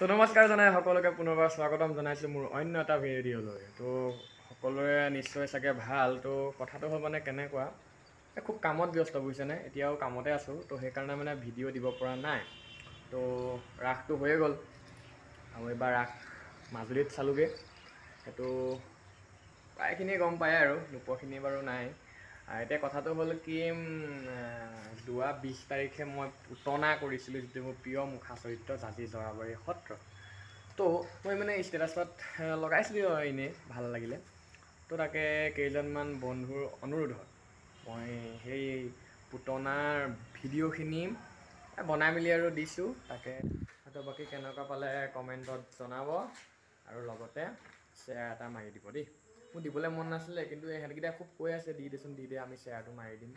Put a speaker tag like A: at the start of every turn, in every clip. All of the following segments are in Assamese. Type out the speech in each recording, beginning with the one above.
A: তো নমস্কাৰ জনাই সকলোকে পুনৰবাৰ স্বাগতম জনাইছোঁ মোৰ অন্য এটা ভিডিঅ'লৈ। তো সকলোৰে নিশ্চয় চাগে ভাল। তো কথাটো হ'ল মানে কেনেকুৱা, খুব কামত ব্যস্ত বুজিছেনে, এতিয়াও কামতে আছোঁ। তো সেইকাৰণে মানে ভিডিঅ' দিব পৰা নাই। তো ৰাসটো হৈয়ে গ'ল আৰু এইবাৰ ৰাস মাজুলীত চালোগৈ। সেইটো প্ৰায়খিনিয়ে গম পায় আৰু নোপোৱাখিনি বাৰু নাই। এতিয়া কথাটো হ'ল কি, যোৱা 20 তাৰিখে মই পুতনা কৰিছিলোঁ, যিটো মোৰ প্ৰিয় মুখা চৰিত্ৰ জাজি জৰাবাৰী সত্ৰ। তো মই মানে ষ্টেটাছত লগাইছিলোঁ এনেই ভাল লাগিলে। তো তাকে কেইজনমান বন্ধুৰ অনুৰোধত মই সেই পুতনাৰ ভিডিঅ'খিনি বনাই মেলি আৰু দিছোঁ। তাকে বাকী কেনেকুৱা পালে কমেণ্টত জনাব আৰু লগতে শ্বেয়াৰ এটা মাৰি দিব দেই। মোৰ দিবলৈ মন নাছিলে, কিন্তু সিহঁতকেইটাই খুব কৈ আছে দি দেচোন দি দে, আমি শ্বেয়াৰটো মাৰি দিম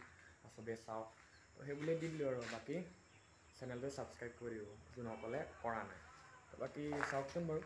A: চবেই চাওক। তো সেইবুলিয়ে দি দিলোঁ আৰু বাকী চেনেলটো ছাবস্ক্ৰাইব কৰি দিব যোনসকলে কৰা নাই। বাকী চাওকচোন বাৰু।